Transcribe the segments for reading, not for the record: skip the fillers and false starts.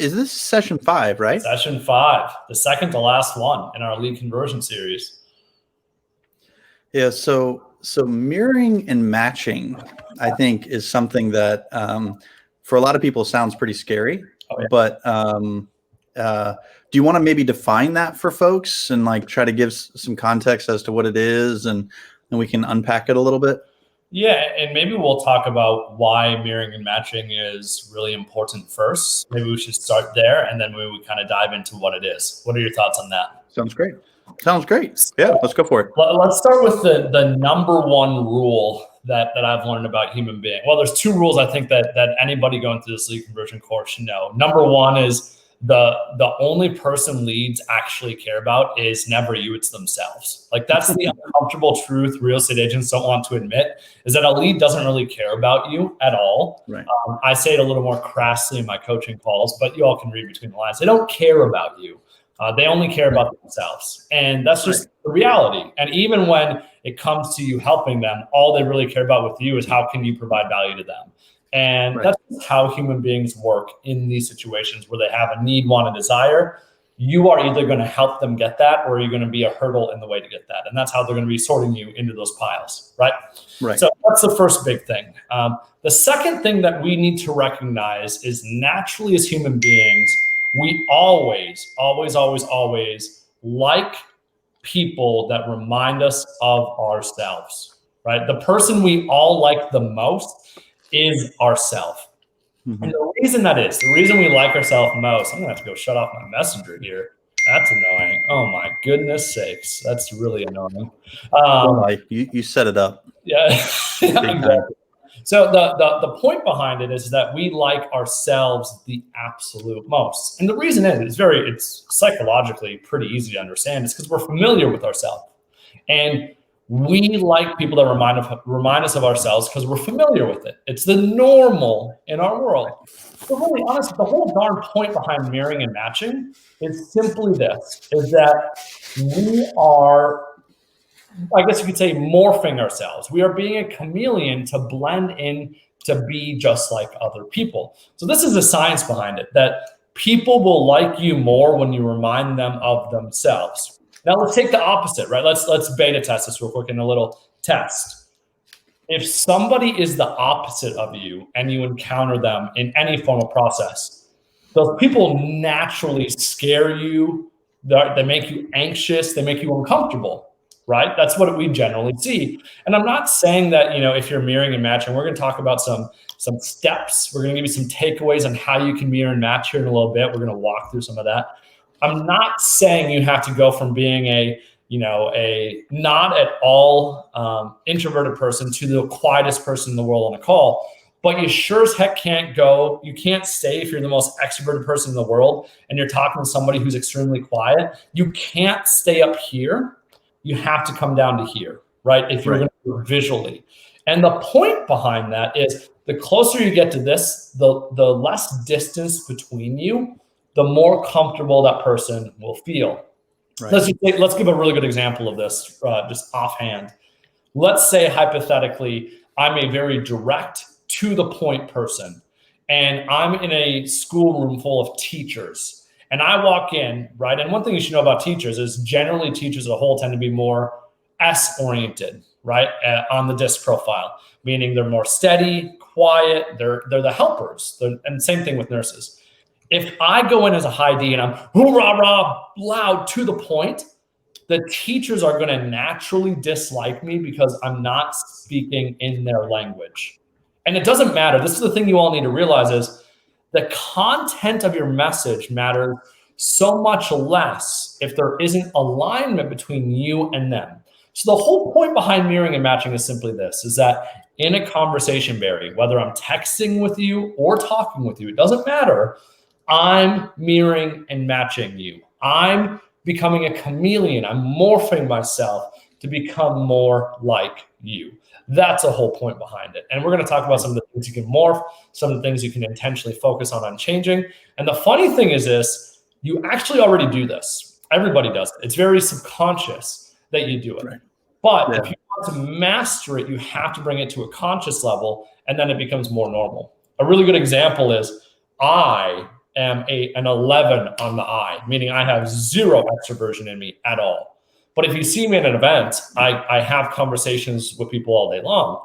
Is this session 5, right? Session 5, the second to last one in our lead conversion series. Yeah, so mirroring and matching, I think, is something that for a lot of people sounds pretty scary. Oh, yeah. But do you want to maybe define that for folks and like try to give some context as to what it is, and we can unpack it a little bit? Yeah, and maybe we'll talk about why mirroring and matching is really important first. Maybe we should start there, and then we kind of dive into what it is. What are your thoughts on that? Sounds great. Yeah, let's go for it. Let's start with the number one rule that I've learned about human being. Well, there's 2 rules I think that anybody going through this lead conversion course should know. Number one is the only person leads actually care about is never you, it's themselves. Like, that's the uncomfortable truth real estate agents don't want to admit, is that a lead doesn't really care about you at all. Right. I say it a little more crassly in my coaching calls, but you all can read between the lines. They don't care about you. They only care about themselves. And that's just the reality. And even when it comes to you helping them, all they really care about with you is how can you provide value to them. And that's how human beings work in these situations where they have a need, want, and desire. You are either going to help them get that, or you're going to be a hurdle in the way to get that. And that's how they're going to be sorting you into those piles, right? So that's the first big thing. The second thing that we need to recognize is, naturally as human beings, we always like people that remind us of ourselves, right? The person we all like the most is ourselves. Mm-hmm. And the reason we like ourselves most, I'm gonna have to go shut off my messenger here. That's annoying. Oh my goodness sakes. That's really annoying. You set it up. Yeah. Exactly. So the point behind it is that we like ourselves the absolute most. And the reason it's psychologically pretty easy to understand. It's because we're familiar with ourselves. And we like people that remind us of ourselves because we're familiar with it. It's the normal in our world. But really, honestly, the whole darn point behind mirroring and matching is simply this, is that we are, I guess you could say, morphing ourselves. We are being a chameleon to blend in to be just like other people. So this is the science behind it, that people will like you more when you remind them of themselves. Now let's take the opposite, right? Let's beta test this real quick in a little test. If somebody is the opposite of you and you encounter them in any form of process, those people naturally scare you. They make you anxious. They make you uncomfortable, right? That's what we generally see. And I'm not saying that, if you're mirroring and matching, we're going to talk about some steps. We're going to give you some takeaways on how you can mirror and match here in a little bit. We're going to walk through some of that. I'm not saying you have to go from being a not at all introverted person to the quietest person in the world on a call, but you sure as heck you can't stay if you're the most extroverted person in the world and you're talking to somebody who's extremely quiet. You can't stay up here. You have to come down to here, right? If you're going to do it visually. And the point behind that is, the closer you get to this, the less distance between you, the more comfortable that person will feel. Right. Let's give a really good example of this, just offhand. Let's say, hypothetically, I'm a very direct, to the point person, and I'm in a schoolroom full of teachers, and I walk in, right? And one thing you should know about teachers is generally teachers as a whole tend to be more S-oriented, right? On the DISC profile, meaning they're more steady, quiet, they're the helpers, and same thing with nurses. If I go in as a high D and I'm hoorah, loud, to the point, the teachers are going to naturally dislike me because I'm not speaking in their language. And it doesn't matter. This is the thing you all need to realize, is the content of your message matters so much less if there isn't alignment between you and them. So the whole point behind mirroring and matching is simply this, is that in a conversation, Barry, whether I'm texting with you or talking with you, it doesn't matter. I'm mirroring and matching you. I'm becoming a chameleon. I'm morphing myself to become more like you. That's the whole point behind it. And we're going to talk about some of the things you can morph, some of the things you can intentionally focus on changing. And the funny thing is this, you actually already do this. Everybody does it. It's very subconscious that you do it. Right. But if you want to master it, you have to bring it to a conscious level, and then it becomes more normal. A really good example is, I am an 11 on the I, meaning I have zero extroversion in me at all. But if you see me at an event, I have conversations with people all day long.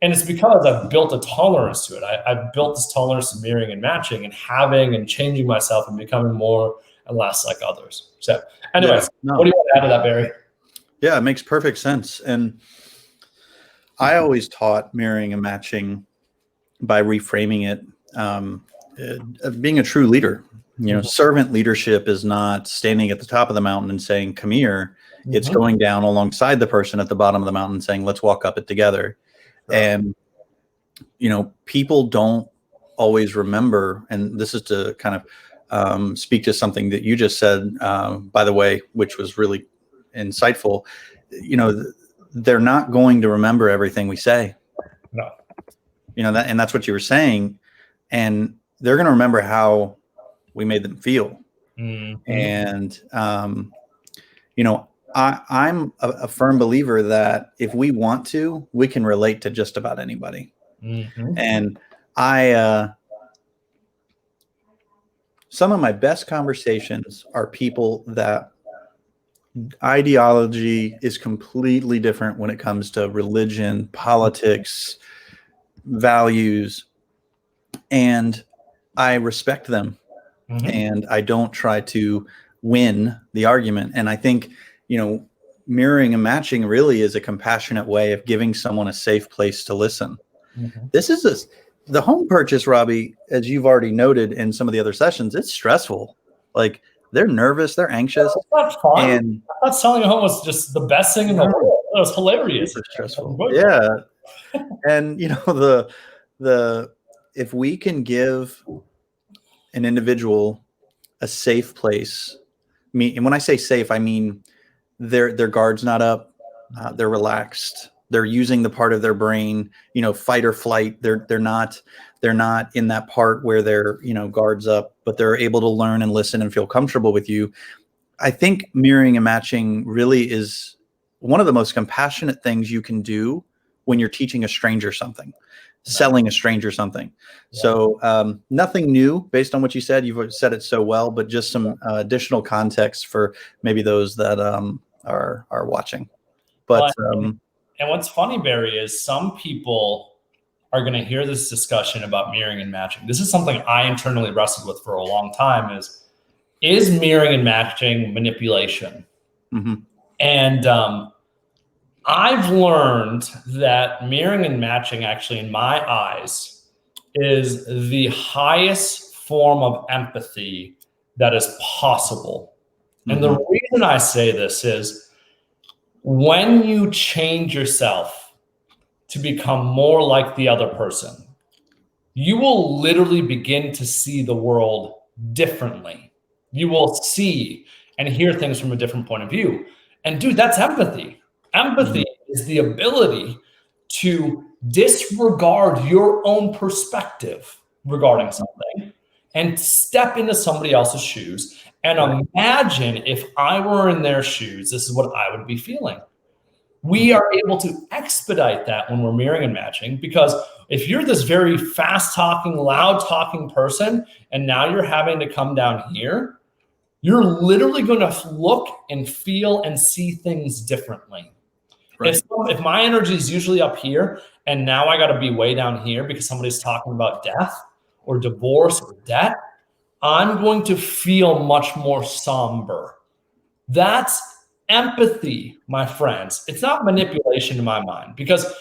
And it's because I've built a tolerance to it. I've built this tolerance to mirroring and matching and having and changing myself and becoming more and less like others. So anyways, What do you want to add to that, Barry? Yeah, it makes perfect sense. And I always taught mirroring and matching by reframing it, being a true leader. Servant leadership is not standing at the top of the mountain and saying, come here. It's going down alongside the person at the bottom of the mountain saying, let's walk up it together. Right. And, people don't always remember, and this is to kind of speak to something that you just said, by the way, which was really insightful. They're not going to remember everything we say. No. And that's what you were saying. And they're going to remember how we made them feel. Mm-hmm. And, I'm a firm believer that if we want to, we can relate to just about anybody. Mm-hmm. And some of my best conversations are people that ideology is completely different when it comes to religion, politics, values, and I respect them. Mm-hmm. And I don't try to win the argument. And I think, mirroring and matching really is a compassionate way of giving someone a safe place to listen. Mm-hmm. This is the home purchase, Robbie, as you've already noted in some of the other sessions, it's stressful. Like, they're nervous, they're anxious. It's not fun. And I thought selling a home was just the best thing in the world. It was hilarious. It's stressful. Yeah. And if we can give an individual a safe place, and when I say safe, I mean their guard's not up, they're relaxed, they're using the part of their brain, fight or flight. They're not in that part where they're, guards up, but they're able to learn and listen and feel comfortable with you. I think mirroring and matching really is one of the most compassionate things you can do when you're teaching a stranger something, selling a stranger something. Yeah. So nothing new based on what you said. You've said it so well, but just some additional context for maybe those that are watching. But and what's funny, Barry, is some people are going to hear this discussion about mirroring and matching. This is something I internally wrestled with for a long time is mirroring and matching manipulation? Mm-hmm. And I've learned that mirroring and matching actually, in my eyes, is the highest form of empathy that is possible. Mm-hmm. And the reason I say this is when you change yourself to become more like the other person, you will literally begin to see the world differently. You will see and hear things from a different point of view. And dude, that's empathy. Empathy is the ability to disregard your own perspective regarding something and step into somebody else's shoes and imagine if I were in their shoes, this is what I would be feeling. We are able to expedite that when we're mirroring and matching, because if you're this very fast-talking, loud-talking person, and now you're having to come down here, you're literally going to look and feel and see things differently. Right. If my energy is usually up here, and now I got to be way down here because somebody's talking about death or divorce or debt, I'm going to feel much more somber. That's empathy, my friends. It's not manipulation in my mind, because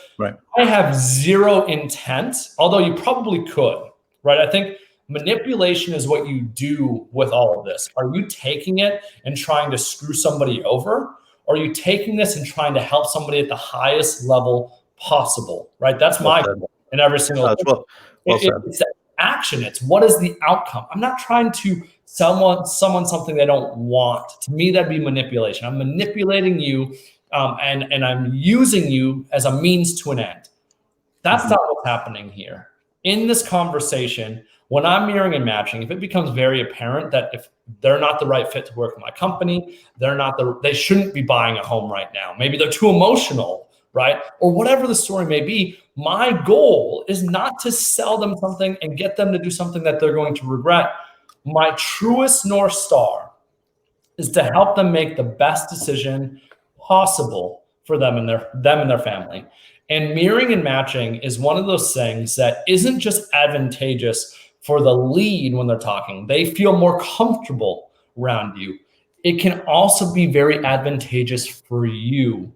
I have zero intent, although you probably could, right? I think manipulation is what you do with all of this. Are you taking it and trying to screw somebody over? Or are you taking this and trying to help somebody at the highest level possible, right? That's my goal in every single thing. It's action. It's what is the outcome? I'm not trying to sell someone something they don't want. To me, that'd be manipulation. I'm manipulating you, and I'm using you as a means to an end. That's not what's happening here. In this conversation, when I'm mirroring and matching, if it becomes very apparent that if they're not the right fit to work in my company, they shouldn't be buying a home right now. Maybe they're too emotional, right? Or whatever the story may be, my goal is not to sell them something and get them to do something that they're going to regret. my truest North Star is to help them make the best decision possible for them and their family. And mirroring and matching is one of those things that isn't just advantageous for the lead when they're talking. They feel more comfortable around you. It can also be very advantageous for you.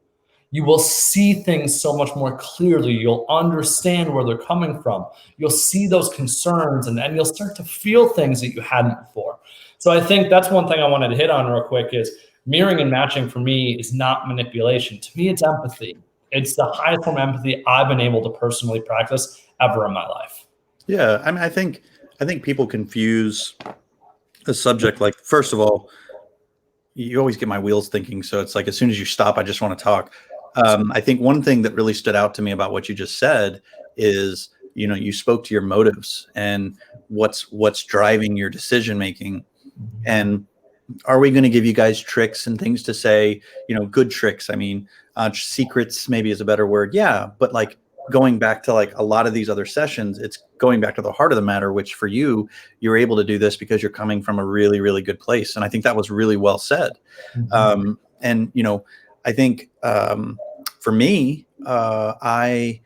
You will see things so much more clearly. You'll understand where they're coming from. You'll see those concerns, and then you'll start to feel things that you hadn't before. So I think that's one thing I wanted to hit on real quick is mirroring and matching for me is not manipulation. To me, it's empathy. It's the highest form of empathy I've been able to personally practice ever in my life. Yeah, I mean, I think people confuse a subject like, first of all, you always get my wheels thinking. So it's like, as soon as you stop, I just want to talk. I think one thing that really stood out to me about what you just said is, you spoke to your motives and what's driving your decision making. And are we going to give you guys tricks and things to say, good tricks? I mean, secrets maybe is a better word. Yeah. But like going back to like a lot of these other sessions, it's going back to the heart of the matter, which for you're able to do this because you're coming from a really, really good place. And I think that was really well said. Mm-hmm. And, I think for me, I'm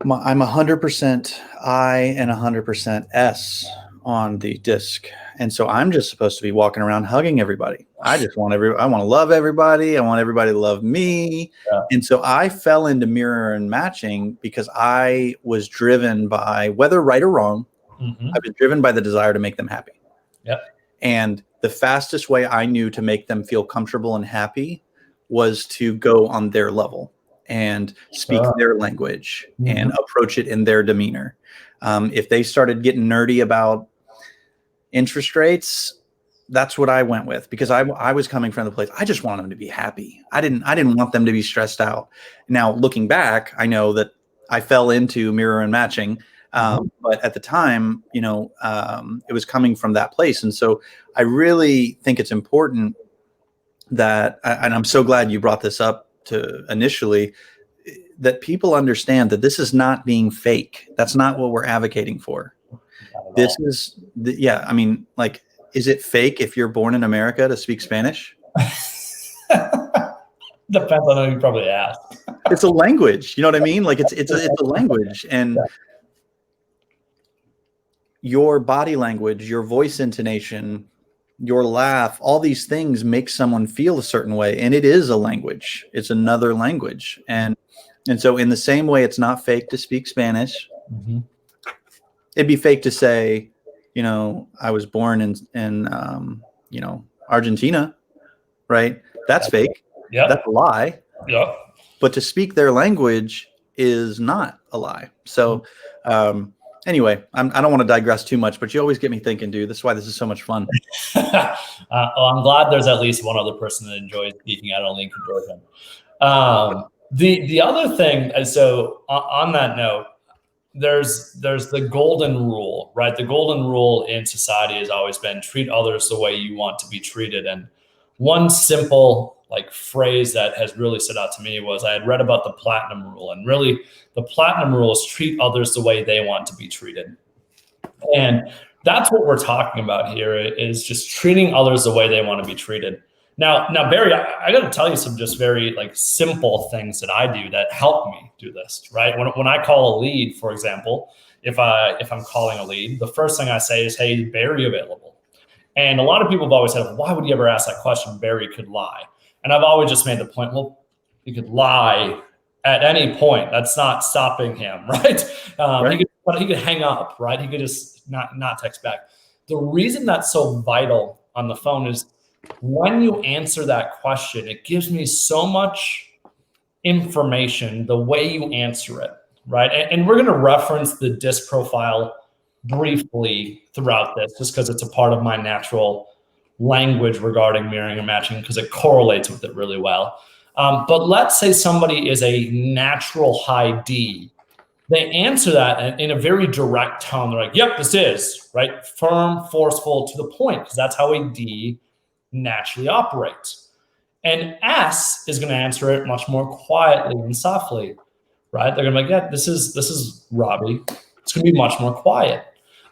100% I and 100% S on the disc. And so I'm just supposed to be walking around hugging everybody. I want to love everybody. I want everybody to love me. Yeah. And so I fell into mirror and matching because I was driven by, whether right or wrong, I was driven by the desire to make them happy. Yep. And the fastest way I knew to make them feel comfortable and happy was to go on their level and speak their language and approach it in their demeanor. If they started getting nerdy about interest rates, that's what I went with, because I was coming from the place, I just wanted them to be happy. I didn't want them to be stressed out. Now, looking back, I know that I fell into mirror and matching. But at the time, it was coming from that place. And so I really think it's important that, and I'm so glad you brought this up to initially, that people understand that this is not being fake. That's not what we're advocating for. This is, I mean, like, is it fake if you're born in America to speak Spanish? Depends on who you probably ask. It's a language. You know what I mean? Like it's a language, and your body language, your voice intonation, your laugh, all these things make someone feel a certain way. And it is a language. It's another language. And so in the same way, it's not fake to speak Spanish. It'd be fake to say, I was born in Argentina, right? That's fake. Yeah. That's a lie. Yeah. But to speak their language is not a lie. So, anyway, I don't want to digress too much, but you always get me thinking, dude. That's why this is so much fun. Well, I'm glad there's at least one other person that enjoys speaking. I don't think enjoy him. The other thing, so on that note, there's the golden rule, right? The golden rule in society has always been treat others the way you want to be treated. And one simple phrase that has really stood out to me was I had read about the platinum rule, and really the platinum rule is treat others the way they want to be treated. And that's what we're talking about here, is just treating others the way they want to be treated. Now, Barry, I got to tell you some just very simple things that I do that help me do this, right? When I call a lead, for example, if I'm calling a lead, the first thing I say is, hey, is Barry available? And a lot of people have always said, why would you ever ask that question? Barry could lie. And I've always just made the point, well, he could lie at any point. That's not stopping him, right? Right. He could hang up, right? He could just not text back. The reason that's so vital on the phone is when you answer that question, it gives me so much information the way you answer it, right? And we're going to reference the DISC profile briefly throughout this, just because it's a part of my natural language regarding mirroring and matching, because it correlates with it really well. But let's say somebody is a natural high D. They answer that in a very direct tone. They're like, yep, this is, right? Firm, forceful, to the point, because that's how a D naturally operates. And S is going to answer it much more quietly and softly, right? They're going to be like, yeah, this is Robbie. It's going to be much more quiet.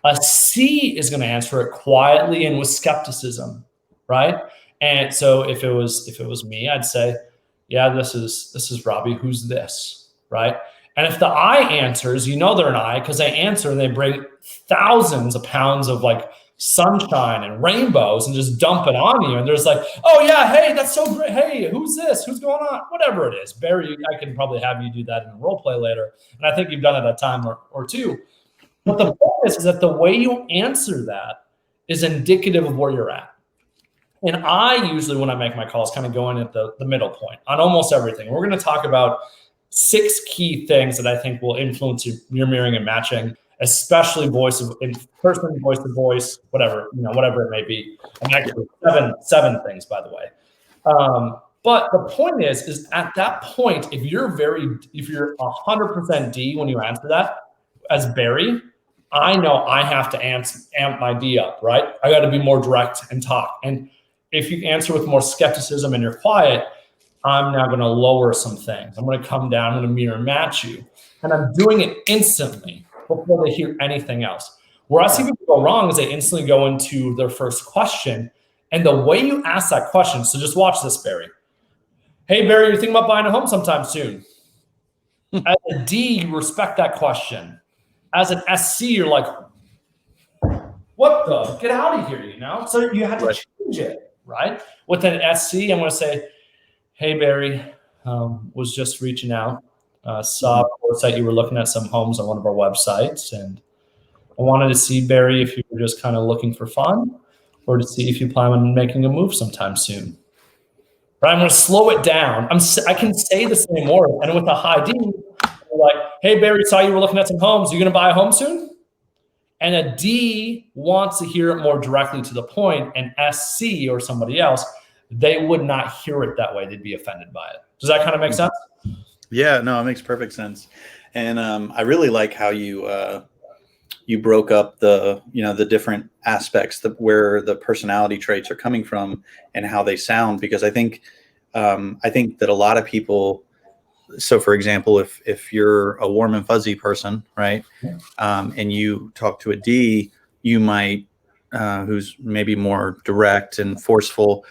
A C is going to answer it quietly and with skepticism, right? And so if it was me, I'd say, yeah, this is Robbie. Who's this, right? And if the I answers, you know they're an I because they answer and they bring thousands of pounds of like sunshine and rainbows and just dump it on you. And there's like, oh yeah, hey, that's so great. Hey, who's this? Who's going on? Whatever it is. Barry, I can probably have you do that in a role play later. And I think you've done it a time or two. But the point is that the way you answer that is indicative of where you're at. And I usually, when I make my calls, kind of go in at the middle point on almost everything. We're going to talk about 6 key things that I think will influence your mirroring and matching, especially voice of in person, voice to voice, whatever it may be. And actually, seven things, by the way. But the point is at that point, if you're 100% D when you answer that as Barry, I know I have to amp my D up, right? I got to be more direct and talk. And if you answer with more skepticism and you're quiet, I'm now going to lower some things. I'm going to come down, I'm going to mirror match you. And I'm doing it instantly before they hear anything else. Where I see people go wrong is they instantly go into their first question. And the way you ask that question, so just watch this, Barry. Hey, Barry, you're thinking about buying a home sometime soon. As a D, you respect that question. As an SC, you're like, what the? Get out of here, you know? So you have to change it, right? With an SC, I'm going to say, hey, Barry, was just reaching out. Saw a website you were looking at some homes on one of our websites. And I wanted to see, Barry, if you were just kind of looking for fun or to see if you plan on making a move sometime soon. But I'm going to slow it down. I can say the same word. And with a high D, like, hey, Barry, saw you were looking at some homes. You going to buy a home soon? And a D wants to hear it more directly to the point. And SC or somebody else, they would not hear it that way. They'd be offended by it. Does that kind of make sense? Yeah, no, it makes perfect sense. And I really like how you broke up the different aspects where the personality traits are coming from and how they sound, because I think that a lot of people. So, for example, if you're a warm and fuzzy person, right, and you talk to a D, you might, who's maybe more direct and forceful,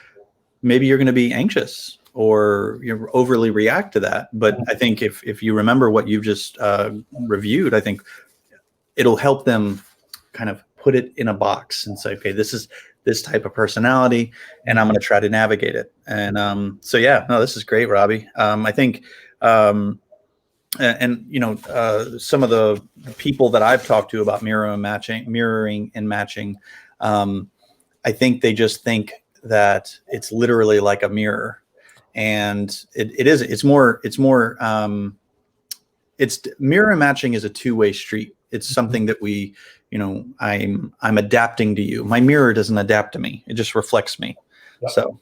maybe you're going to be anxious or you overly react to that. But I think if you remember what you've just reviewed, I think it'll help them kind of put it in a box and say, okay, this is this type of personality, and I'm going to try to navigate it. And so, yeah, no, this is great, Robbie. I think. Some of the people that I've talked to about mirroring and matching, I think they just think that it's literally like a mirror, and it is. It's more. It's mirror and matching is a two-way street. It's something that I'm adapting to you. My mirror doesn't adapt to me. It just reflects me. Yep. So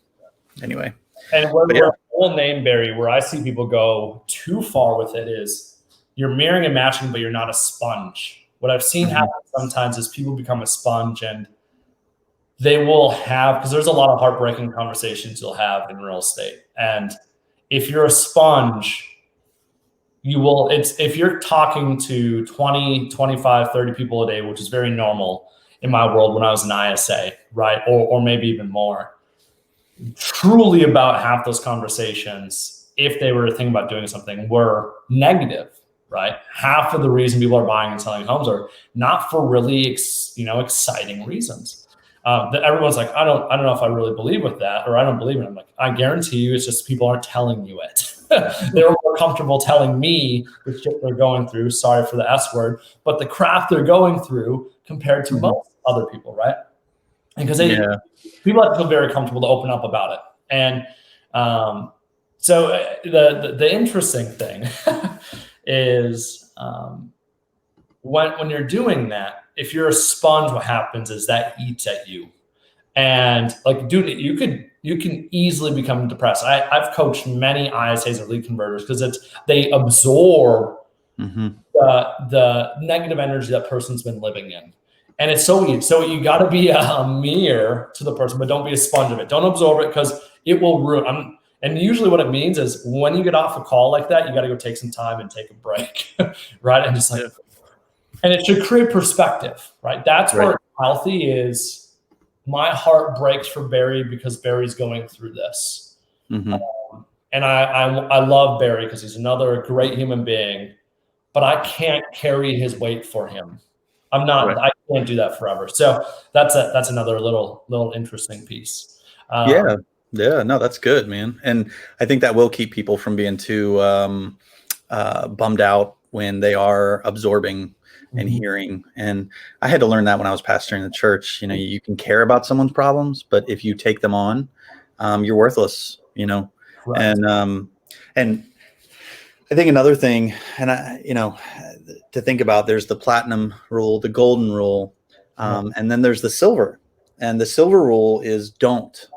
anyway. And where full name, Barry, where I see people go too far with it is you're mirroring and matching, but you're not a sponge. What I've seen happen sometimes is people become a sponge and they will have, because there's a lot of heartbreaking conversations you'll have in real estate. And if you're a sponge, if you're talking to 20, 25, 30 people a day, which is very normal in my world when I was an ISA, right? Or maybe even more. Truly about half those conversations, if they were thinking about doing something, were negative, right? Half of the reason people are buying and selling homes are not for really, exciting reasons. That everyone's like, I don't know if I really believe with that, or I don't believe it. I'm like, I guarantee you, it's just people aren't telling you it. They're more comfortable telling me the shit they're going through. Sorry for the S word, but the crap they're going through compared to most other people, right? And because people have to feel very comfortable to open up about it. And so the interesting thing is when you're doing that, if you're a sponge, what happens is that eats at you. And like, dude, you can easily become depressed. I've coached many ISAs or lead converters because they absorb the negative energy that person's been living in. And it's so easy. So you got to be a mirror to the person, but don't be a sponge of it. Don't absorb it because it will ruin. And usually what it means is when you get off a call like that, you got to go take some time and take a break, right? And just like, And it should create perspective, right? That's where healthy is. My heart breaks for Barry because Barry's going through this. Mm-hmm. And I love Barry because he's another great human being, but I can't carry his weight for him. I can't do that forever. So that's another little interesting piece. Yeah. No, that's good, man. And I think that will keep people from being too bummed out when they are absorbing and hearing. And I had to learn that when I was pastoring the church. You know, you can care about someone's problems, but if you take them on, you're worthless, you know. Right. And I think another thing, to think about, there's the platinum rule, the golden rule, and then there's the silver. And the silver rule is don't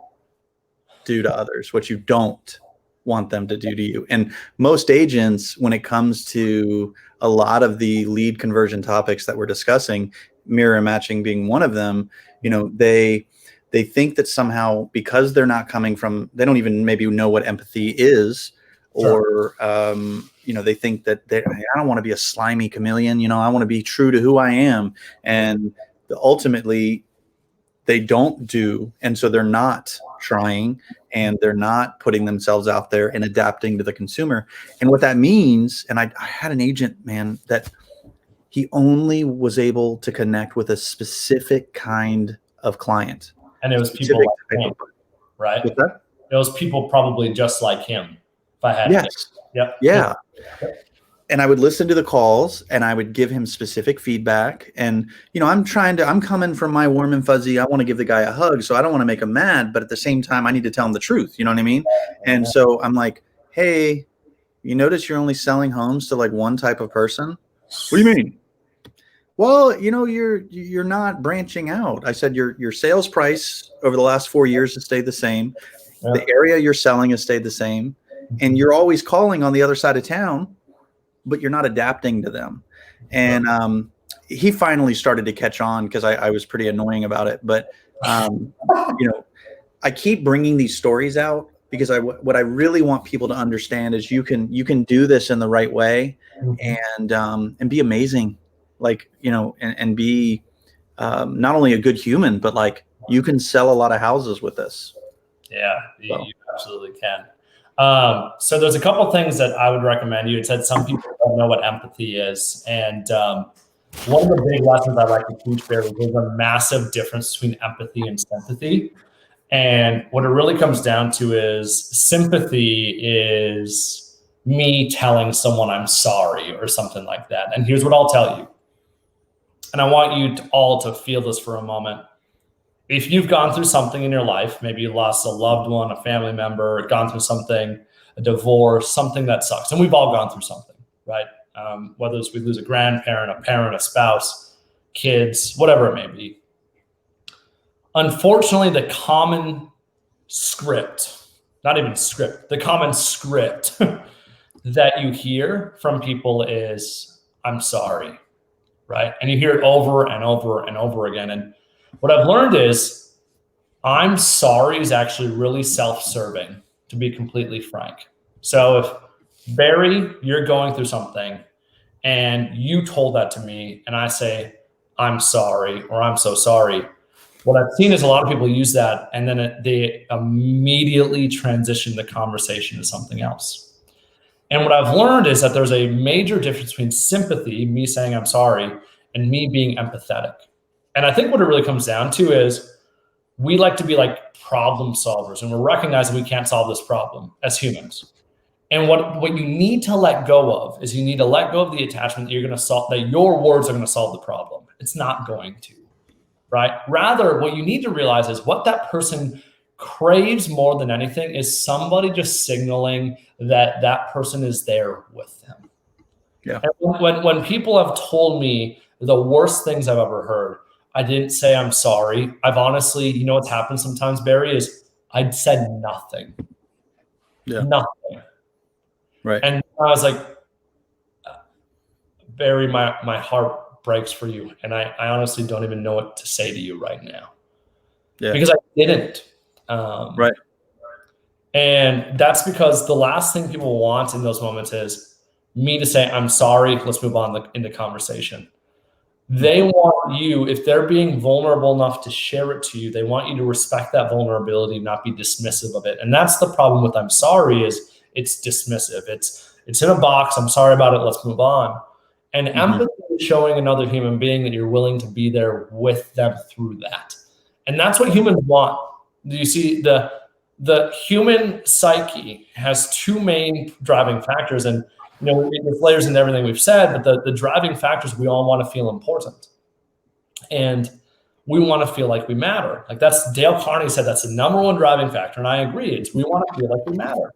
do to others what you don't want them to do to you. And most agents, when it comes to a lot of the lead conversion topics that we're discussing, mirror matching being one of them, you know, they think that somehow because they're not coming from, they don't even maybe know what empathy is, or, they think that I don't want to be a slimy chameleon, you know, I want to be true to who I am. And ultimately they don't do. And so they're not trying, and they're not putting themselves out there and adapting to the consumer. And what that means, and I had an agent, man, that he only was able to connect with a specific kind of client. And it was people like him, right? What's that? It was people probably just like him. If I had Yes. Yep. Yeah. And I would listen to the calls and I would give him specific feedback. And, you know, I'm coming from my warm and fuzzy. I want to give the guy a hug. So I don't want to make him mad, but at the same time, I need to tell him the truth. You know what I mean? And so I'm like, hey, you notice you're only selling homes to like one type of person? What do you mean? Well, you know, you're not branching out. I said, your sales price over the last 4 years has stayed the same. Yeah. The area you're selling has stayed the same. And you're always calling on the other side of town, but you're not adapting to them. And he finally started to catch on because I was pretty annoying about it. But, I keep bringing these stories out because what I really want people to understand is you can do this in the right way and be amazing, like, you know, and be not only a good human, but like you can sell a lot of houses with this. Yeah, you absolutely can. So there's a couple things that I would recommend. You had said some people don't know what empathy is. And one of the big lessons I like to teach there is there's a massive difference between empathy and sympathy. And what it really comes down to is sympathy is me telling someone I'm sorry or something like that. And here's what I'll tell you. And I want you all to feel this for a moment. If you've gone through something in your life, maybe you lost a loved one, a family member, gone through something, a divorce, something that sucks. And we've all gone through something, right? Whether it's we lose a grandparent, a parent, a spouse, kids, whatever it may be. Unfortunately, the common script, not even script, the common script that you hear from people is, I'm sorry, right? And you hear it over and over and over again. And what I've learned is I'm sorry is actually really self-serving, to be completely frank. So if Barry, you're going through something and you told that to me and I say, I'm sorry, or I'm so sorry, what I've seen is a lot of people use that and then they immediately transition the conversation to something else. And what I've learned is that there's a major difference between sympathy, me saying I'm sorry, and me being empathetic. And I think what it really comes down to is we like to be like problem solvers, and we're recognizing we can't solve this problem as humans. And what you need to let go of is you need to let go of the attachment that you're going to solve, that your words are going to solve the problem. It's not going to, right? Rather, what you need to realize is what that person craves more than anything is somebody just signaling that that person is there with them. Yeah. And when people have told me the worst things I've ever heard, I didn't say I'm sorry. I've honestly, you know what's happened sometimes, Barry, is I'd said nothing. Yeah. Nothing. Right. And I was like, Barry, my heart breaks for you. And I honestly don't even know what to say to you right now. Yeah. Because I didn't. Right. And that's because the last thing people want in those moments is me to say, I'm sorry, let's move on in the conversation. They want you, if they're being vulnerable enough to share it to you, they want you to respect that vulnerability, not be dismissive of it. And that's the problem with I'm sorry is it's dismissive. It's in a box. I'm sorry about it. Let's move on. And empathy is showing another human being that you're willing to be there with them through that. And that's what humans want. Do you see the human psyche has two main driving factors, and there's layers into everything we've said, but the driving factors, we all want to feel important. And we want to feel like we matter. Like that's Dale Carnegie said, that's the number one driving factor. And I agree. It's we want to feel like we matter.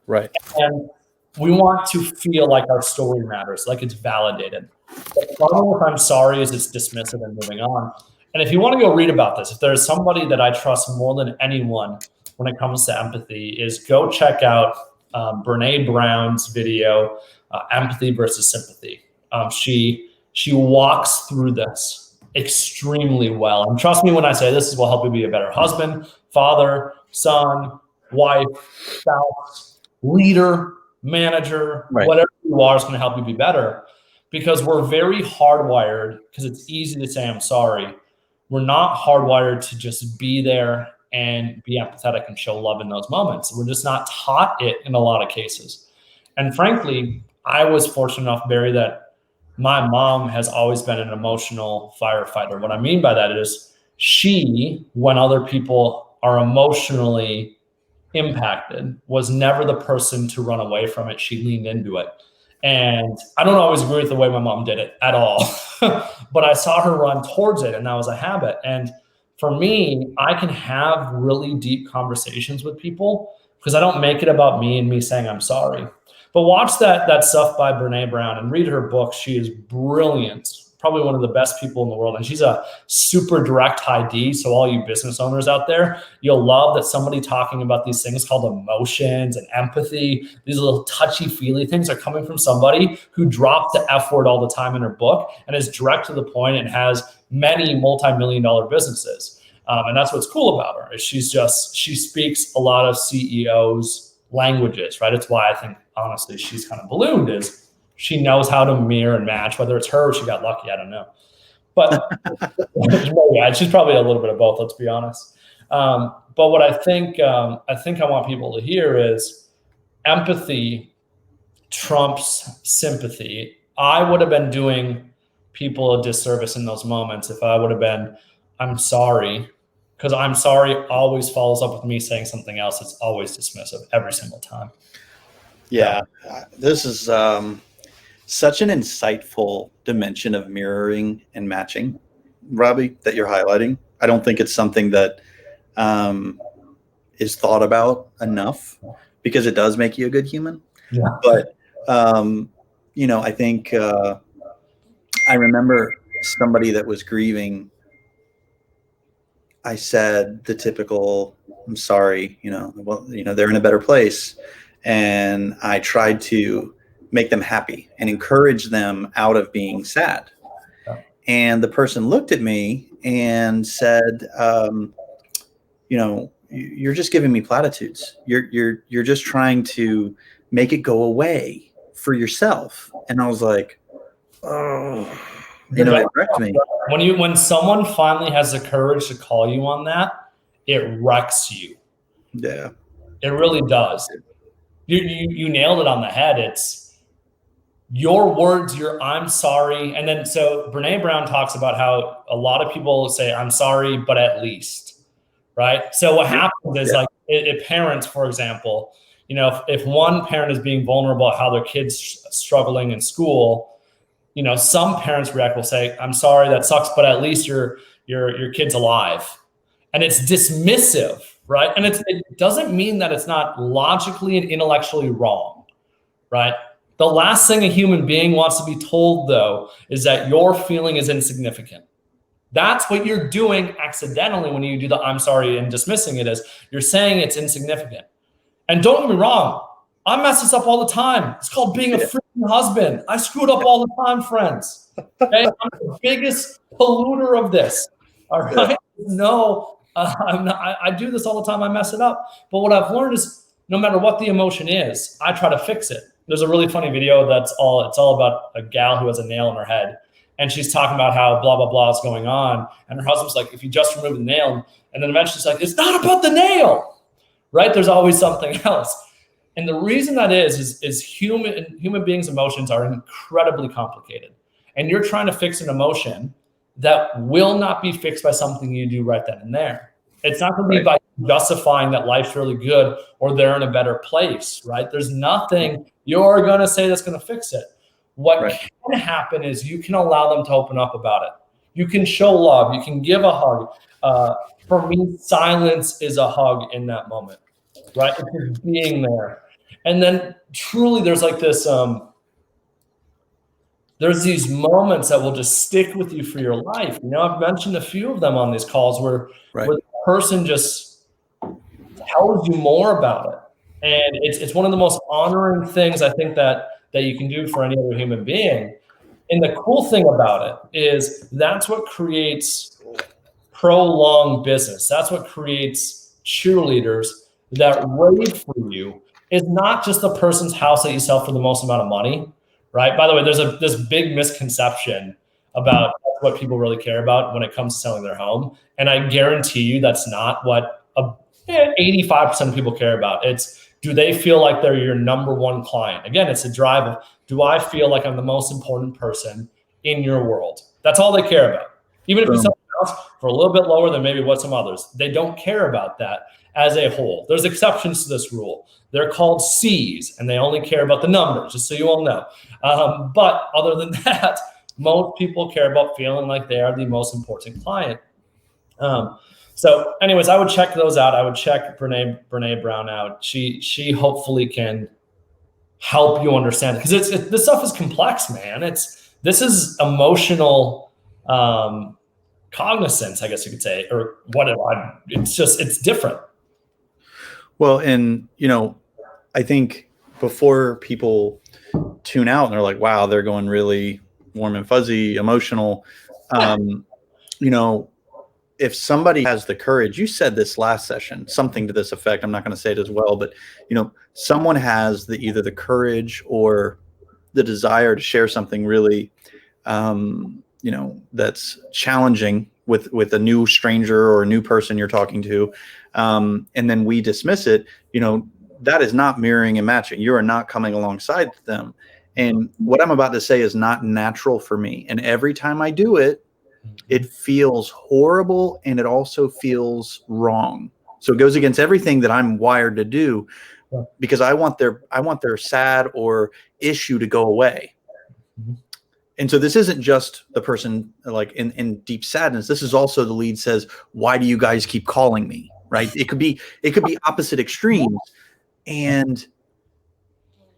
Right. And we want to feel like our story matters, like it's validated. The problem with I'm sorry is it's dismissive and moving on. And if you want to go read about this, if there's somebody that I trust more than anyone when it comes to empathy, is go check out Brene Brown's video, Empathy versus Sympathy. She walks through this extremely well. And trust me when I say this will help you be a better husband, father, son, wife, spouse, leader, manager, whatever you are is going to help you be better, because we're very hardwired, because it's easy to say I'm sorry. We're not hardwired to just be there and be empathetic and show love in those moments. We're just not taught it in a lot of cases. And frankly, I was fortunate enough, Barry, that my mom has always been an emotional firefighter. What I mean by that is she, when other people are emotionally impacted, was never the person to run away from it. She leaned into it. And I don't always agree with the way my mom did it at all, but I saw her run towards it, and that was a habit. And for me, I can have really deep conversations with people because I don't make it about me and me saying I'm sorry. But watch that stuff by Brene Brown and read her book. She is brilliant, probably one of the best people in the world. And she's a super direct high D. So all you business owners out there, you'll love that somebody talking about these things called emotions and empathy, these little touchy-feely things are coming from somebody who drops the F word all the time in her book and is direct to the point and has many multi-million-dollar businesses. And that's what's cool about her is she speaks a lot of CEOs' languages, right? It's why I think, honestly, she's kind of ballooned is she knows how to mirror and match, whether it's her or she got lucky, I don't know. But yeah, she's probably a little bit of both, let's be honest. But what I think I want people to hear is empathy trumps sympathy. I would have been doing people a disservice in those moments if I would have been, I'm sorry, because I'm sorry always follows up with me saying something else. It's always dismissive every single time. Yeah, this is such an insightful dimension of mirroring and matching, Robbie, that you're highlighting. I don't think it's something that is thought about enough because it does make you a good human. Yeah. But, I think I remember somebody that was grieving. I said the typical, I'm sorry, they're in a better place. And I tried to make them happy and encourage them out of being sad. And the person looked at me and said, you're just giving me platitudes. You're just trying to make it go away for yourself. And I was like, oh, it wrecked me. When someone finally has the courage to call you on that, it wrecks you. Yeah, it really does. You nailed it on the head. It's your words, I'm sorry. And then, so Brene Brown talks about how a lot of people say, I'm sorry, but at least, right? So what happens is like if parents, for example, if one parent is being vulnerable about how their kid's struggling in school, some parents will say, I'm sorry, that sucks, but at least your kid's alive. And it's dismissive, right? And it doesn't mean that it's not logically and intellectually wrong, right? The last thing a human being wants to be told, though, is that your feeling is insignificant. That's what you're doing accidentally when you do the I'm sorry and dismissing it as you're saying it's insignificant. And don't get me wrong, I mess this up all the time. It's called being a freaking husband. I screw it up all the time, friends. Okay? I'm the biggest polluter of this. All right? No, I'm not. I do this all the time. I mess it up. But what I've learned is no matter what the emotion is, I try to fix it. There's a really funny video it's all about a gal who has a nail in her head. and she's talking about how blah, blah, blah is going on. And her husband's like, if you just remove the nail, and then eventually she's like, it's not about the nail, right? There's always something else. And the reason that is human beings' emotions are incredibly complicated. And you're trying to fix an emotion that will not be fixed by something you do right then and there. It's not going to be by justifying that life's really good or they're in a better place, right? There's nothing you're going to say that's going to fix it. What can happen is you can allow them to open up about it. You can show love. You can give a hug. For me, silence is a hug in that moment, right? It's just being there. And then truly there's like this, there's these moments that will just stick with you for your life. You know, I've mentioned a few of them on these calls where the person just tells you more about it. And it's one of the most honoring things I think that you can do for any other human being. And the cool thing about it is that's what creates prolonged business. That's what creates cheerleaders that rave for you. Is not just the person's house that you sell for the most amount of money, right? By the way, there's this big misconception about what people really care about when it comes to selling their home. And I guarantee you that's not what 85% of people care about. It's, do they feel like they're your number one client? Again, it's a drive of, do I feel like I'm the most important person in your world? That's all they care about. Even if you sell the house for a little bit lower than maybe what some others, they don't care about that as a whole. There's exceptions to this rule. They're called C's, and they only care about the numbers, just so you all know. But other than that, most people care about feeling like they are the most important client. So anyways, I would check those out. I would check Brene Brown out. She hopefully can help you understand it, because this stuff is complex, man. This is emotional cognizance, I guess you could say, or whatever. It's different. Well, and, you know, I think before people tune out and they're like, wow, they're going really warm and fuzzy, emotional, you know, if somebody has the courage, you said this last session, something to this effect, I'm not going to say it as well, but, you know, someone has either the courage or the desire to share something really, you know, that's challenging with a new stranger or a new person you're talking to, and then we dismiss it, you know, that is not mirroring and matching. You are not coming alongside them. And what I'm about to say is not natural for me. And every time I do it, it feels horrible, and it also feels wrong. So it goes against everything that I'm wired to do, because I want their sad or issue to go away. And so this isn't just the person like in deep sadness. This is also the lead says, why do you guys keep calling me? Right. It could be opposite extremes. And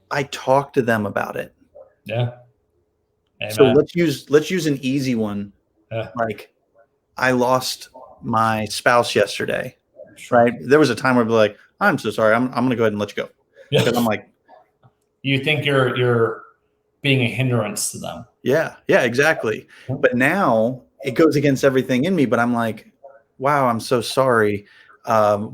I talk to them about it. Yeah. Amen. So let's use an easy one. Yeah. Like, I lost my spouse yesterday. Right. There was a time where I'd be like, I'm so sorry. I'm going to go ahead and let you go. Yeah. Because I'm like, you think you're being a hindrance to them. Yeah, exactly. But now it goes against everything in me, but I'm like, wow, I'm so sorry. How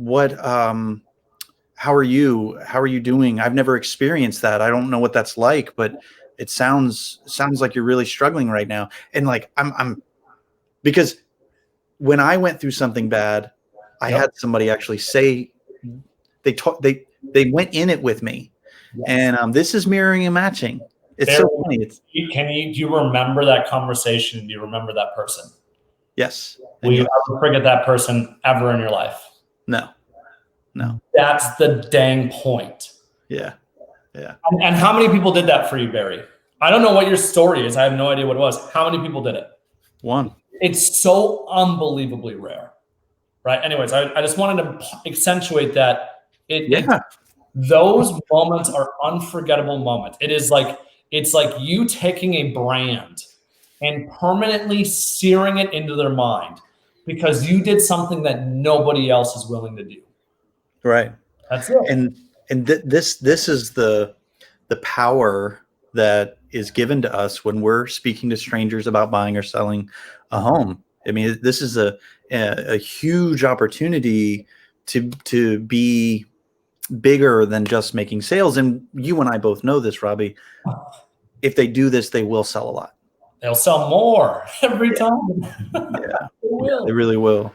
are you? How are you doing? I've never experienced that. I don't know what that's like, but it sounds like you're really struggling right now. And like, I'm because when I went through something bad, I had somebody actually say they went in it with me. And this is mirroring and matching. It's so funny. Do you remember that conversation? Do you remember that person? Yes. Will you ever forget that person ever in your life? No. That's the dang point. Yeah. And how many people did that for you, Barry? I don't know what your story is. I have no idea what it was. How many people did it? One. It's so unbelievably rare, right? Anyways, I just wanted to accentuate that. Those moments are unforgettable moments. It's like you taking a brand and permanently searing it into their mind because you did something that nobody else is willing to do. Right. That's it. And this is the power that is given to us when we're speaking to strangers about buying or selling a home. I mean, this is a huge opportunity to be bigger than just making sales. And you and I both know this, Robbie. If they do this, they will sell a lot. they'll sell more every time. Yeah. They will. They really will.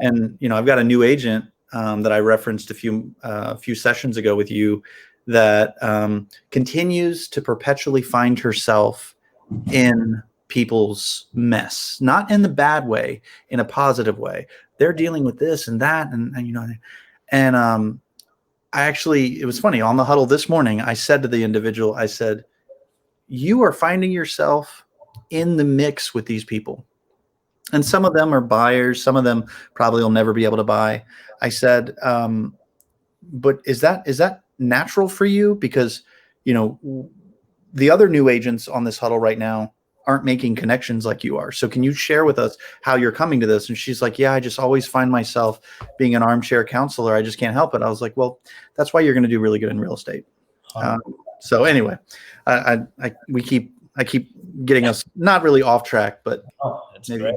And, I've got a new agent that I referenced a few sessions ago with you that continues to perpetually find herself in people's mess, not in the bad way, in a positive way. They're dealing with this and that, and I actually, it was funny, on the huddle this morning, I said to the individual, I said, you are finding yourself in the mix with these people. And some of them are buyers. Some of them probably will never be able to buy. I said, but is that natural for you? Because, the other new agents on this huddle right now aren't making connections like you are. So can you share with us how you're coming to this? And she's like, yeah, I just always find myself being an armchair counselor. I just can't help it. I was like, well, that's why you're going to do really good in real estate. So anyway, I keep getting us not really off track, but it's great.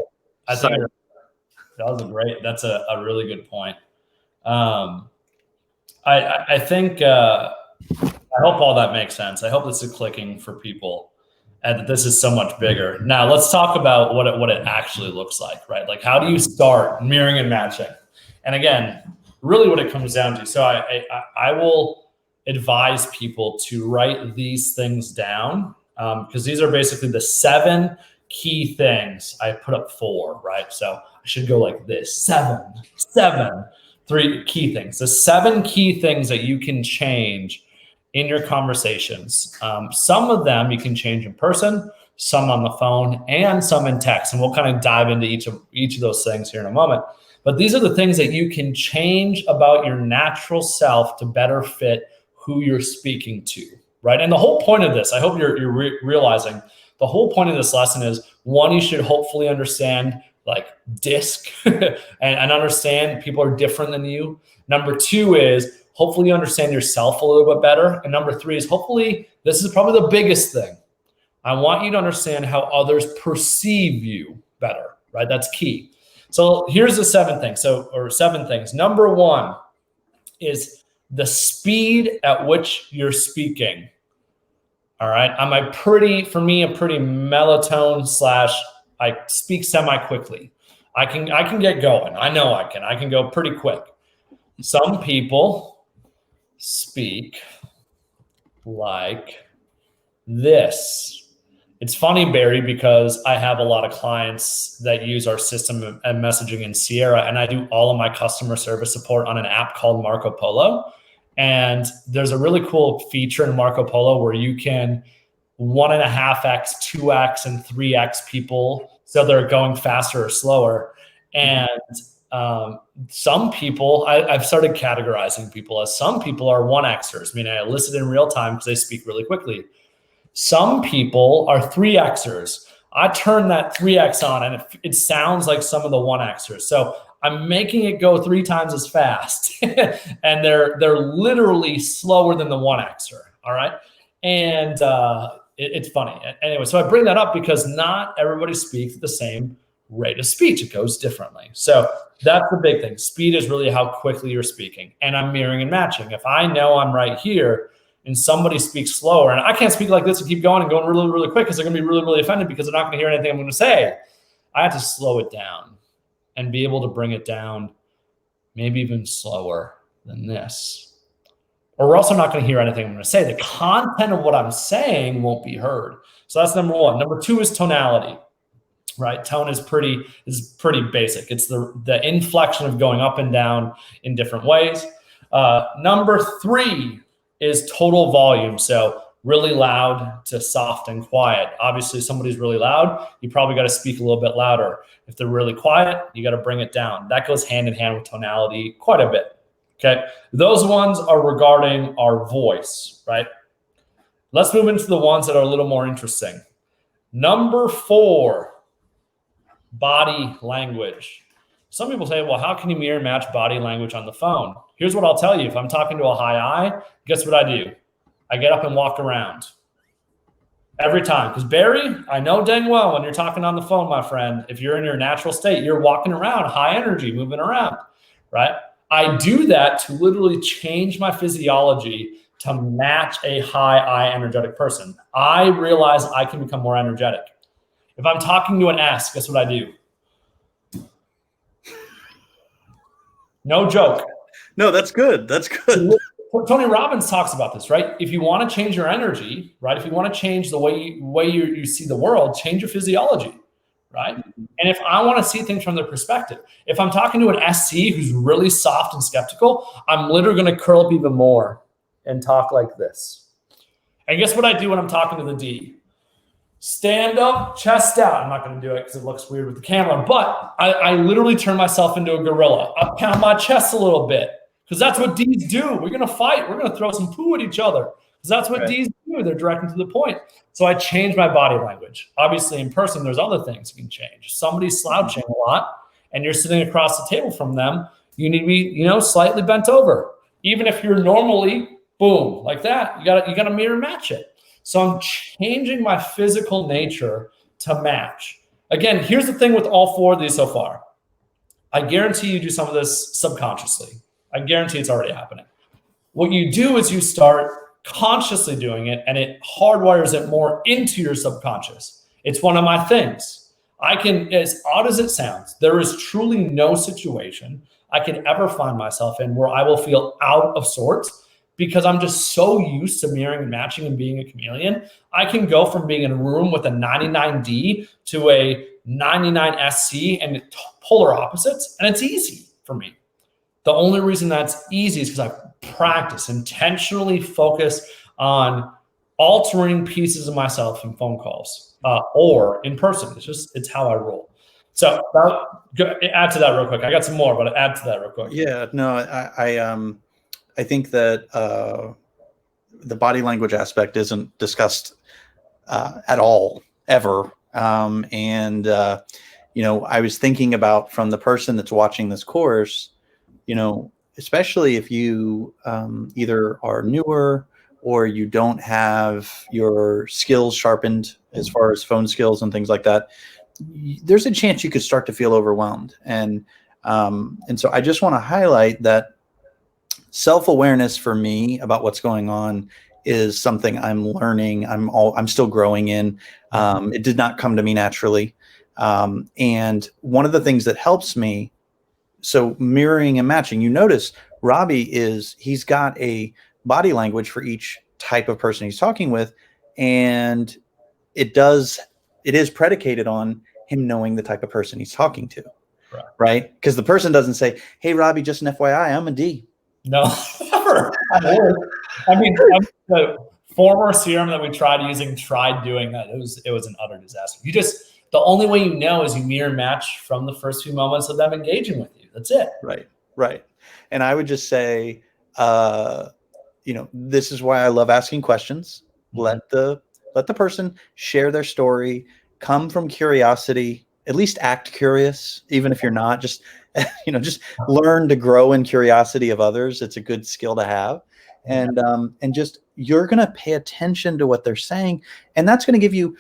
I think that's a really good point. I think, I hope all that makes sense. I hope this is clicking for people and that this is so much bigger. Now let's talk about what it actually looks like, right? Like, how do you start mirroring and matching? And again, really what it comes down to. So I will advise people to write these things down because these are basically the 7 key things. I put up 4, right? So I should go like this: 7, 3 key things. The 7 key things that you can change in your conversations. Some of them you can change in person, some on the phone, and some in text. And we'll kind of dive into each of those things here in a moment. But these are the things that you can change about your natural self to better fit who you're speaking to, right? And the whole point of this, I hope you're realizing, the whole point of this lesson is, 1, you should hopefully understand like DISC and understand people are different than you. Number 2 is hopefully you understand yourself a little bit better. And number 3 is hopefully, this is probably the biggest thing, I want you to understand how others perceive you better, right? That's key. So here's the 7 things. 7 things. Number 1 is the speed at which you're speaking. All right. I'm a pretty melatonin / I speak semi-quickly. I can get going. I know I can go pretty quick. Some people speak like this. It's funny, Barry, because I have a lot of clients that use our system and messaging in Sierra, and I do all of my customer service support on an app called Marco Polo. And there's a really cool feature in Marco Polo where you can 1.5x, 2x, and 3x people, so they're going faster or slower. And some people, I've started categorizing people as, some people are 1xers, meaning I elicit in real time because they speak really quickly. Some people are 3xers. I turn that 3x on and it sounds like some of the 1xers. So I'm making it go 3 times as fast and they're literally slower than the 1xer. All right. And it's funny. Anyway, so I bring that up because not everybody speaks at the same rate of speech. It goes differently. So that's the big thing. Speed is really how quickly you're speaking. And I'm mirroring and matching. If I know I'm right here and somebody speaks slower, and I can't speak like this and keep going really, really quick because they're going to be really, really offended because they're not going to hear anything I'm going to say. I have to slow it down and be able to bring it down maybe even slower than this. Or we're also not going to hear anything I'm going to say. The content of what I'm saying won't be heard. So that's number 1. Number 2 is tonality. Right, tone is pretty basic. It's the inflection of going up and down in different ways. Number 3 is total volume. So really loud to soft and quiet. Obviously, if somebody's really loud, you probably got to speak a little bit louder. If they're really quiet, you got to bring it down. That goes hand in hand with tonality quite a bit. Okay, those ones are regarding our voice, right? Let's move into the ones that are a little more interesting. Number 4. Body language. Some people say, well, how can you mirror and match body language on the phone? Here's what I'll tell you. If I'm talking to a high I, guess what I do? I get up and walk around every time. Because Barry, I know dang well when you're talking on the phone, my friend, if you're in your natural state, you're walking around, high energy, moving around, right? I do that to literally change my physiology to match a high I energetic person. I realize I can become more energetic. If I'm talking to an S, guess what I do? No joke. No, that's good. That's good. Tony Robbins talks about this, right? If you want to change your energy, right? If you want to change the way you see the world, change your physiology, right? And if I want to see things from their perspective, if I'm talking to an SC who's really soft and skeptical, I'm literally going to curl up even more and talk like this. And guess what I do when I'm talking to the D? Stand up, chest out. I'm not going to do it because it looks weird with the camera, but I literally turn myself into a gorilla. I pound my chest a little bit because that's what Ds do. We're going to fight. We're going to throw some poo at each other because that's what Ds do. They're directing to the point. So I change my body language. Obviously, in person, there's other things you can change. If somebody's slouching a lot and you're sitting across the table from them, you need to be, slightly bent over. Even if you're normally, boom, like that, you got to mirror match it. So I'm changing my physical nature to match. Again, here's the thing with all four of these so far. I guarantee you do some of this subconsciously. I guarantee it's already happening. What you do is you start consciously doing it, and it hardwires it more into your subconscious. It's one of my things. As odd as it sounds, there is truly no situation I can ever find myself in where I will feel out of sorts, because I'm just so used to mirroring and matching and being a chameleon. I can go from being in a room with a 99D to a 99 SC and polar opposites, and it's easy for me. The only reason that's easy is because I practice, intentionally focus on altering pieces of myself in phone calls or in person. It's how I roll. So add to that real quick. I got some more, but add to that real quick. Yeah, no, I think that the body language aspect isn't discussed at all, ever. I was thinking about, from the person that's watching this course, especially if you either are newer or you don't have your skills sharpened as far as phone skills and things like that, there's a chance you could start to feel overwhelmed. And so I just want to highlight that self-awareness for me about what's going on is something I'm learning. I'm still growing in. It did not come to me naturally. And one of the things that helps me, so mirroring and matching, you notice Robbie he's got a body language for each type of person he's talking with. And it is predicated on him knowing the type of person he's talking to. Right? Because the person doesn't say, "Hey, Robbie, just an FYI, I'm a D." No, never. I mean, the former serum that we tried doing that. It was an utter disaster. The only way you know is you mirror match from the first few moments of them engaging with you. That's it. Right. And I would just say, this is why I love asking questions. Let the person share their story, come from curiosity, at least act curious, even if you're not. Just learn to grow in curiosity of others. It's a good skill to have. And just, you're going to pay attention to what they're saying. And that's going to give you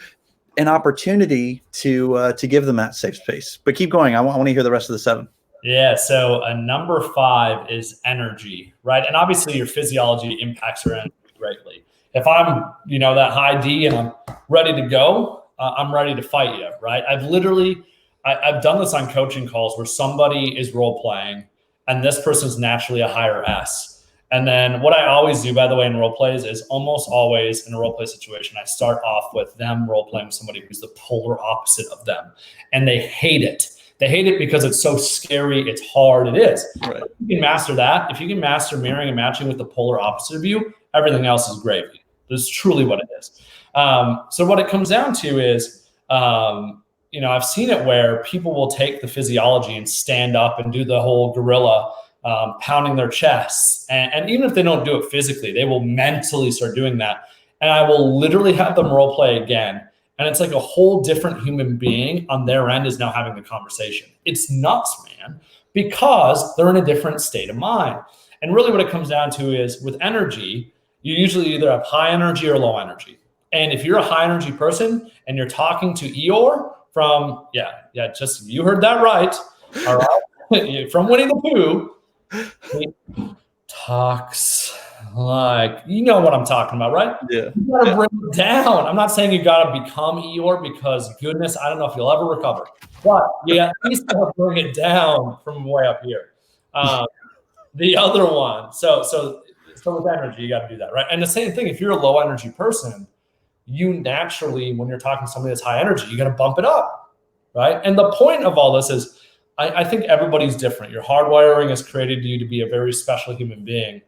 an opportunity to give them that safe space. But keep going. I want to hear the rest of the 7. Yeah. So number 5 is energy, right? And obviously your physiology impacts your energy greatly. If I'm, that high D and I'm ready to go, I'm ready to fight you, right? I've done this on coaching calls where somebody is role playing and this person's naturally a higher S. And then what I always do, by the way, in role plays is almost always in a role play situation, I start off with them role playing with somebody who's the polar opposite of them. And they hate it. They hate it because it's so scary. It's hard. It is. Right. If you can master that, if you can master mirroring and matching with the polar opposite of you, everything else is gravy. That's truly what it is. So what it comes down to is, I've seen it where people will take the physiology and stand up and do the whole gorilla, pounding their chests. And even if they don't do it physically, they will mentally start doing that. And I will literally have them role play again. And it's like a whole different human being on their end is now having the conversation. It's nuts, man, because they're in a different state of mind. And really what it comes down to is with energy, you usually either have high energy or low energy. And if you're a high energy person and you're talking to Eeyore from, just you heard that right. All right. From Winnie the Pooh, he talks Like, you know what I'm talking about, right? Yeah. You gotta bring it down. I'm not saying you gotta become Eeyore, because goodness, I don't know if you'll ever recover. But you at least gotta bring it down from way up here. The other one, so with energy, you gotta do that, right? And the same thing, if you're a low energy person, you naturally, when you're talking to somebody that's high energy, you gotta bump it up, right? And the point of all this is, I think everybody's different. Your hardwiring has created you to be a very special human being.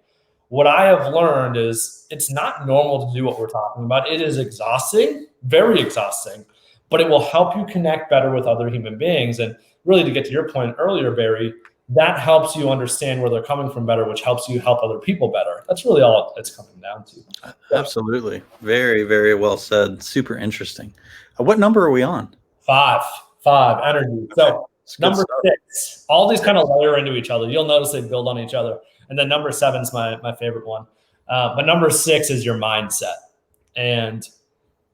What I have learned is it's not normal to do what we're talking about. It is exhausting, very exhausting, but it will help you connect better with other human beings. And really, to get to your point earlier, Barry, that helps you understand where they're coming from better, which helps you help other people better. That's really all it's coming down to. Absolutely. Very, very well said. Super interesting. What number are we on? Five energy. So number 6, all these kind of layer into each other. You'll notice they build on each other. And then number 7 is my favorite one. But number 6 is your mindset. And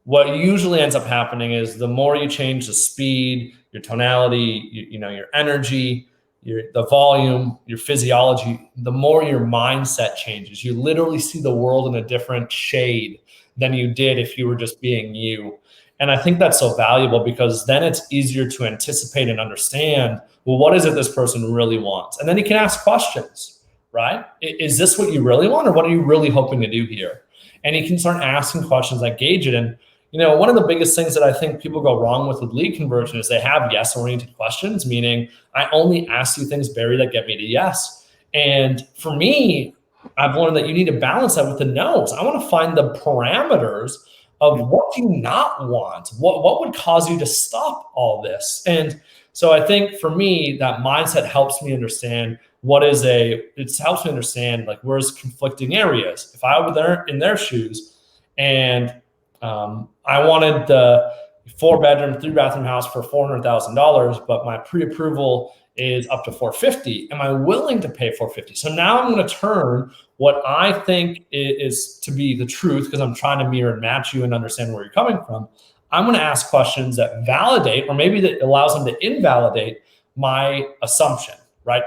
what usually ends up happening is the more you change the speed, your tonality, your energy, the volume, your physiology, the more your mindset changes. You literally see the world in a different shade than you did if you were just being you. And I think that's so valuable, because then it's easier to anticipate and understand, well, what is it this person really wants? And then you can ask questions. Right? Is this what you really want, or what are you really hoping to do here? And you can start asking questions that gauge it. And, one of the biggest things that I think people go wrong with lead conversion is they have yes-oriented questions, meaning I only ask you things, Barry, that get me to yes. And for me, I've learned that you need to balance that with the no's. I want to find the parameters of what do you not want? What would cause you to stop all this? And so I think for me, that mindset helps me understand it helps me understand, like, where's conflicting areas. If I were there in their shoes and I wanted the 4-bedroom, 3-bathroom house for $400,000, but my pre-approval is up to $450,000. Am I willing to pay $450,000? So now I'm going to turn what I think is to be the truth, because I'm trying to mirror and match you and understand where you're coming from. I'm going to ask questions that validate, or maybe that allows them to invalidate my assumption, right?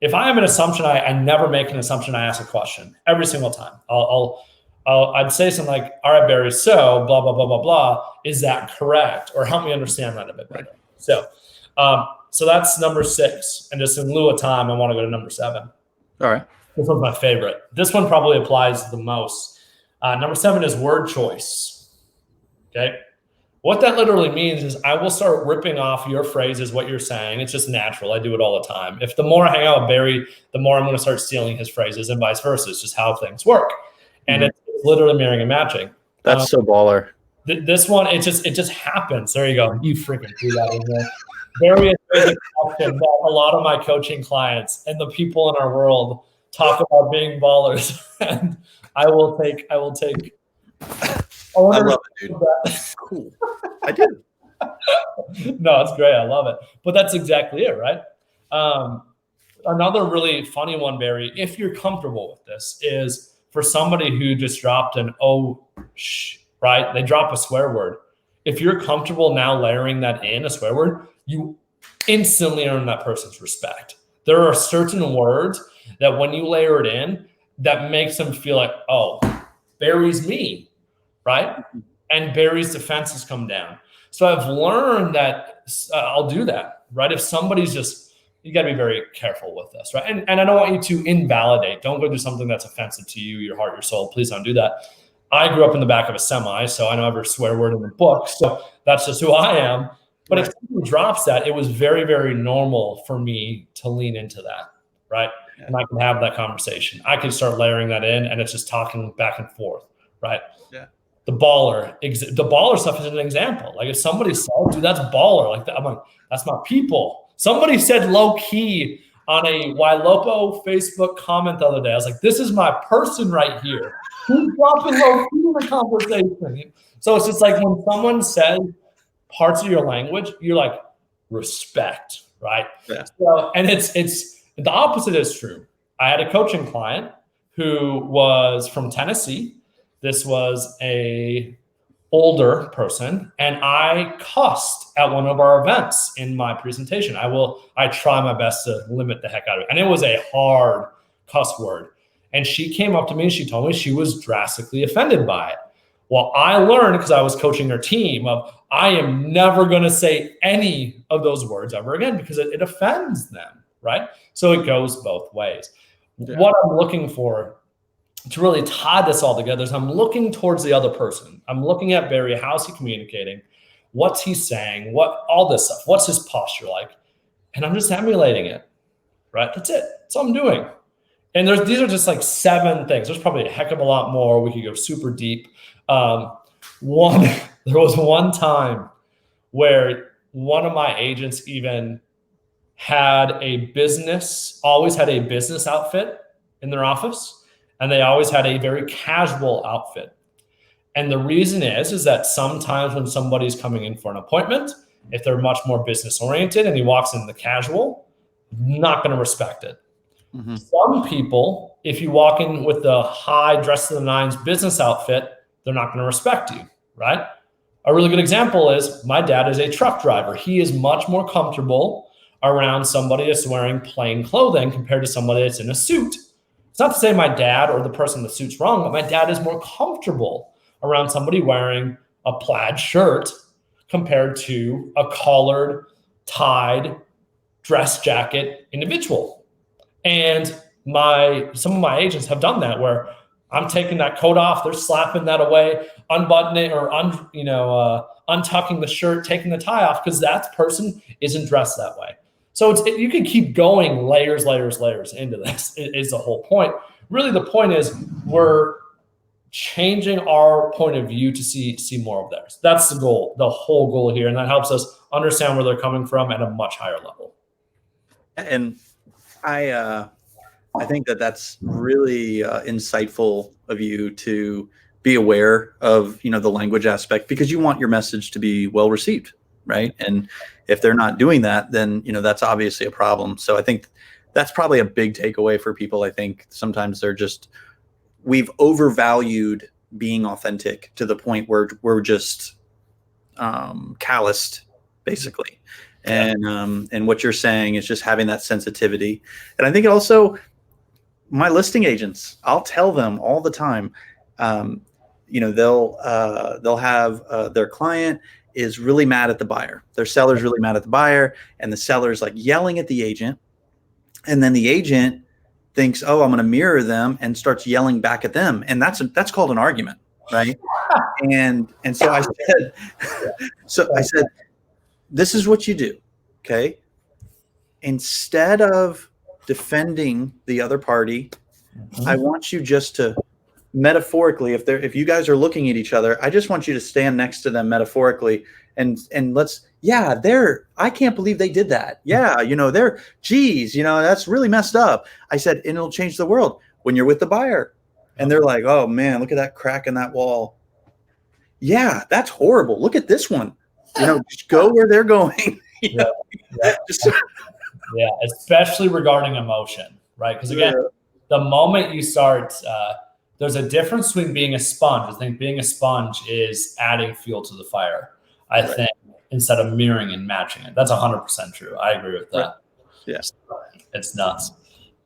If I have an assumption, I never make an assumption. I ask a question every single time. I'd say something like, all right, Barry, so blah, blah, blah, blah, blah. Is that correct? Or help me understand that a bit better. So that's number 6. And just in lieu of time, I want to go to number 7. All right. This one's my favorite. This one probably applies the most. Number 7 is word choice. Okay. What that literally means is I will start ripping off your phrases, what you're saying. It's just natural. I do it all the time. If the more I hang out with Barry, the more I'm going to start stealing his phrases, and vice versa. It's just how things work. And it's literally mirroring and matching. That's so baller. This one, it just happens. There you go. You freaking threw that in there. Barry is a question that a lot of my coaching clients and the people in our world talk about being ballers. And I will take I love it, dude. Cool. I do. No, it's great. I love it. But that's exactly it, right? Another really funny one, Barry, if you're comfortable with this, is for somebody who just dropped an right? They drop a swear word. If you're comfortable now layering that in, a swear word, you instantly earn that person's respect. There are certain words that when you layer it in, that makes them feel like, oh, Barry's me, right? And Barry's defenses come down. So I've learned that I'll do that, right? If somebody's just, you got to be very careful with this, right? And I don't want you to invalidate. Don't go do something that's offensive to you, your heart, your soul. Please don't do that. I grew up in the back of a semi, so I know every swear word in the book. So that's just who I am. But if someone drops that, it was very, very normal for me to lean into that, right? Yeah. And I can have that conversation. I can start layering that in, and it's just talking back and forth, right? Yeah. The baller stuff is an example. Like if somebody said, dude, that's baller. Like that, I'm like, that's my people. Somebody said low key on a Ylopo Facebook comment the other day. I was like, this is my person right here. Who's dropping low key in the conversation? So it's just like when someone says parts of your language, you're like, respect, right? Yeah. So, and it's the opposite is true. I had a coaching client who was from Tennessee. This was a older person, and I cussed at one of our events in my presentation. I try my best to limit the heck out of it. And it was a hard cuss word. And she came up to me and she told me she was drastically offended by it. Well, I learned, because I was coaching her team, of I am never going to say any of those words ever again, because it offends them, right? So it goes both ways. Yeah. What I'm looking for to really tie this all together is I'm looking towards the other person. I'm looking at Barry. How's he communicating? What's he saying? All this stuff. What's his posture like? And I'm just emulating it, right? That's it. That's all I'm doing. And these are just like 7 things. There's probably a heck of a lot more. We could go super deep. There was one time where one of my agents even always had a business outfit in their office, and they always had a very casual outfit. And the reason is that sometimes when somebody's coming in for an appointment, if they're much more business oriented and he walks in the casual, not going to respect it. Mm-hmm. Some people, if you walk in with the high dress to the nines business outfit, they're not going to respect you, right? A really good example is my dad is a truck driver. He is much more comfortable around somebody that's wearing plain clothing compared to somebody that's in a suit. It's not to say my dad or the person in the suit's wrong, but my dad is more comfortable around somebody wearing a plaid shirt compared to a collared, tied dress jacket individual. And some of my agents have done that, where I'm taking that coat off, they're slapping that away, unbuttoning or untucking the shirt, taking the tie off, because that person isn't dressed that way. So you can keep going layers into this is the whole point. Really, the point is we're changing our point of view to see more of theirs. That's the goal, the whole goal here. And that helps us understand where they're coming from at a much higher level. And I think that's really insightful of you to be aware of, the language aspect, because you want your message to be well received, right? And if they're not doing that, then, that's obviously a problem. So I think that's probably a big takeaway for people. I think sometimes we've overvalued being authentic to the point where we're just calloused, basically. And what you're saying is just having that sensitivity. And I think also, my listing agents, I'll tell them all the time, they'll have their client is really mad at the buyer. Their seller's really mad at the buyer, and the seller's like yelling at the agent. And then the agent thinks, oh, I'm going to mirror them, and starts yelling back at them. And that's called an argument, right? And so I said, this is what you do, okay? Instead of defending the other party, I want you just to metaphorically, if you guys are looking at each other, I just want you to stand next to them metaphorically and I can't believe they did that. Yeah, that's really messed up. I said, and it'll change the world when you're with the buyer and they're like, oh man, look at that crack in that wall. Yeah, that's horrible. Look at this one. Just go where they're going. Yeah, especially regarding emotion, right? Because again, the moment you start, there's a difference between being a sponge. I think being a sponge is adding fuel to the fire, I think, instead of mirroring and matching it. That's 100% true. I agree with that. Right. Yes. It's nuts.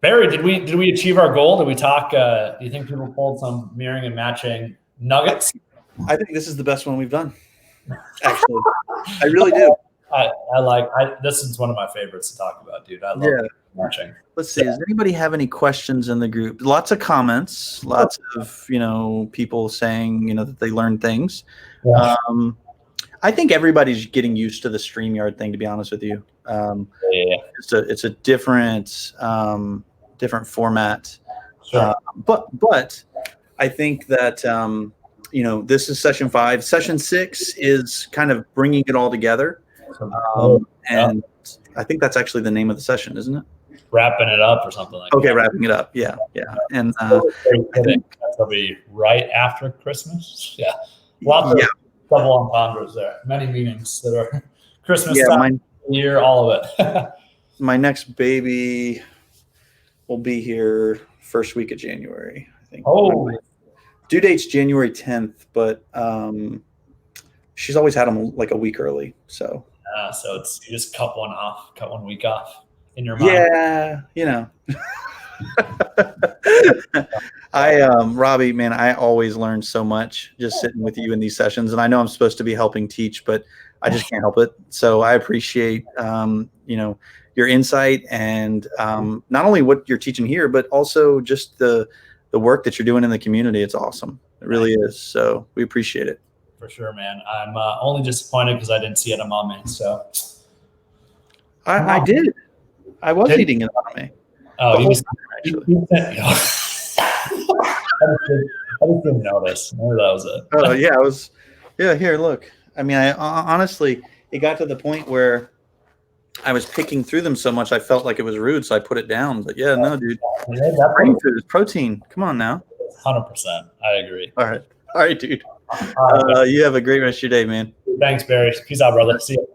Barry, did we achieve our goal? Did we talk? Do you think people pulled some mirroring and matching nuggets? I think this is the best one we've done. Actually, I really do. This is one of my favorites to talk about, dude. I love matching. Let's see. Does anybody have any questions in the group? Lots of comments, lots of, people saying, that they learned things. Yeah. I think everybody's getting used to the StreamYard thing, to be honest with you. It's a different format. Sure. But I think that, this is session 5. Session 6 is kind of bringing it all together. And I think that's actually the name of the session, isn't it? Wrapping it up or something like that. Okay, wrapping it up. Yeah. And I think that'll be right after Christmas. Yeah. Lots of double entendres there. Many meanings that are Christmas time, year, all of it. My next baby will be here first week of January, I think. Oh. Due date's January 10th, but she's always had them like a week early. So it's you just cut 1 week off in your mind. Yeah, Robbie, man, I always learn so much just sitting with you in these sessions. And I know I'm supposed to be helping teach, but I just can't help it. So I appreciate, your insight and not only what you're teaching here, but also just the work that you're doing in the community. It's awesome. It really is. So we appreciate it. For sure, man. I'm only disappointed because I didn't see edamame. So I did. I was eating edamame. Oh, you just actually. I just didn't notice. Maybe that was it. Oh yeah, I was. Yeah, here, look. I mean, I honestly, it got to the point where I was picking through them so much, I felt like it was rude, so I put it down. But yeah, no, dude. Brain food is protein. Come on now. 100%. I agree. All right, dude. You have a great rest of your day, man. Thanks, Barry. Peace out, brother. See you.